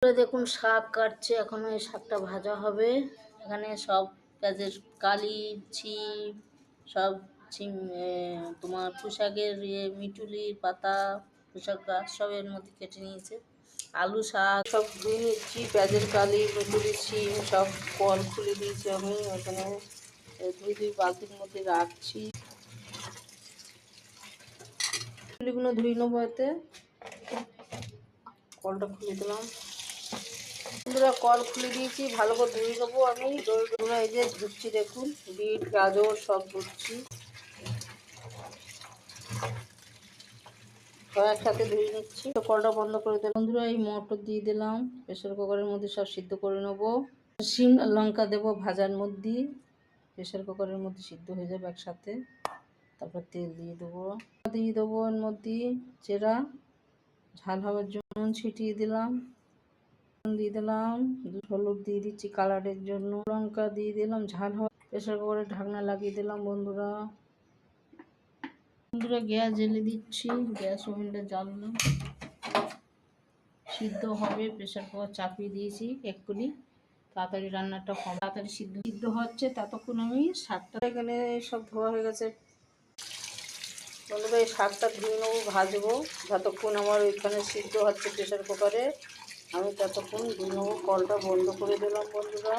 দেখুন শাক কাটছে, এখনো এই শাকটা ভাজা হবে। এখানে সব পেঁয়াজের কালি, ছিম, সব ছিম, তোমার পুঁইশাকের মিটুলির পাতা, পুঁইশাক গাছ সব এর মধ্যে কেটে নিয়েছে। আলু শাক সব ধুয়ে নিচ্ছি, পেঁয়াজের কালি, মিটুলি, ছিম সব কল খুলে দিয়েছি আমি। ওখানে দুই বালতির মধ্যে রাখছি। এগুলো ধুয়ে নেবো। এতে কলটা খুলে দিলাম। বন্ধুরা কল খুলে দিয়েছি, ভালো করে ধুয়ে নেবো আমি। এই যে ধুচ্ছি, দেখুন বিট গাজর সব ধুচ্ছি, সব একসাথে ধুয়ে নিচ্ছি। তো কলটা বন্ধ করে দিলাম। বন্ধুরা এই মটর দিয়ে দিলাম প্রেসার কুকারের মধ্যে, সব সিদ্ধ করে নেবো। শিম লঙ্কা দেবো ভাজার মধ্যে, প্রেসার কুকারের মধ্যে সিদ্ধ হয়ে যাবে একসাথে। তারপর তেল দিয়ে দেবো, এর মধ্যে চেরা ঝাল হওয়ার জন্য ছিটিয়ে দিলাম, দিয়ে দিলাম হলুদ দিয়ে দিচ্ছি কালারের জন্য, লঙ্কা দিয়ে দিলাম ঝাল হওয়া। প্রেসার কুকারের ঢাকনা লাগিয়ে দিলাম। বন্ধুরা গ্যাস জ্বেলে দিচ্ছি, গ্যাস ওভেনটা জ্বাললাম, সিদ্ধ হবে। প্রেসার কুকার চাপিয়ে দিয়েছি, এক্ষুনি তাড়াতাড়ি রান্নাটা হবে, তাড়াতাড়ি সিদ্ধ হচ্ছে। ততক্ষণ আমি শাকটা, এখানে সব ধোয়া হয়ে গেছে। বন্ধুরা এই শাকটা ধুয়ে নেবো, ভাজবো। যতক্ষণ আমার ওইখানে সিদ্ধ হচ্ছে প্রেসার কুকারে, আমি ততক্ষণ ধুয়ে নেবো। কলটা বন্ধ করে দিলাম। বন্ধুরা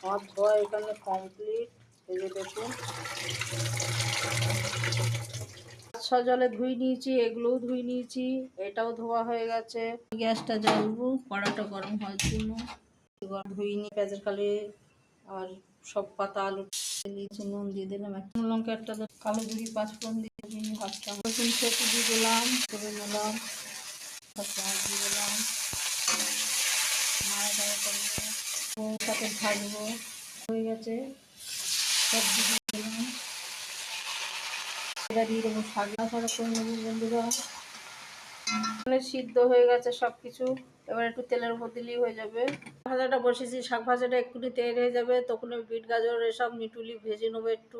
আমার ধোয়া এখানে কমপ্লিট। এই যে দেখুন জলে ধুয়ে নিয়েছি, এগুলোও ধুয়ে নিয়েছি, এটাও ধোয়া হয়ে গেছে। গ্যাসটা জ্বালবো, কড়াটা গরম হওয়ার জন্য। ধুয়ে নিয়ে পেঁয়াজের কালি আর সব পাতা আলু দিয়েছি, নুন দিয়ে দিলাম, একটা লঙ্কা, একটা কালো জিরে, পাঁচফোড়ন দিয়ে ভাজটা রসুন ছেঁচে দিয়ে দিলাম, করে নিলাম, দিয়ে দিলাম, নাড়াচাড়া করবো, সাথে ভাজবো। হয়ে গেছে, সবজি দিয়ে দিলাম, এটা দিয়ে দেবো, শাক নাড়াচাড়া করে নেবো। বন্ধুরা সিদ্ধ হয়ে গেছে সবকিছু, এবার একটু তেলের উপর দিলেই হয়ে যাবে। ভাজাটা বসেছি, শাক ভাজাটা একটুখানি তেল হয়ে যাবে, তখন বিট গাজর এসব মিটুলি ভেজে নেবো একটু।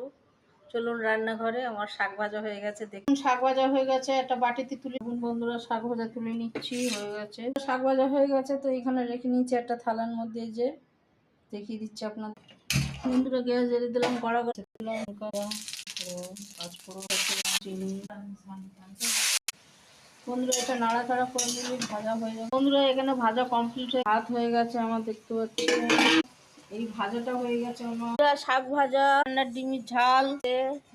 চলুন রান্নাঘরে, আমার শাক ভাজা হয়ে গেছে। দেখুন শাক ভাজা হয়ে গেছে, একটা বাটিতে তুলে। বন্ধুরা শাক ভাজা তুলে নিচ্ছি, হয়ে গেছে শাক ভাজা হয়ে গেছে। তো এখানে রেখে নিচ্ছি একটা থালার মধ্যে, যে দেখিয়ে দিচ্ছি আপনাদের। বন্ধুরা গ্যাস জ্বেলে দিলাম, কড়া করে লঙ্কা, পাঁচফোড়ন, চিনি। বন্ধুরা এটা নাড়াচাড়া করে দিলে ভাজা হয়ে যাবে। বন্ধুরা এখানে ভাজা কমপ্লিট হয়ে ভাত হয়ে গেছে আমার, দেখতে পাচ্ছি। এই ভাজাটা হয়ে গেছে আমার। শাক ভাজা, রান্নার ডিমের ঝাল,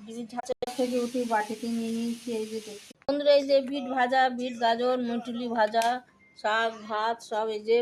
ডিমের ঝাল থেকে উঠে বাটিতে নিয়ে নিয়েছি। এই যে দেখতে বন্ধুরা, এই যে বিট ভাজা, বিট গাজর মুটুলি ভাজা, শাক ভাত সব এই যে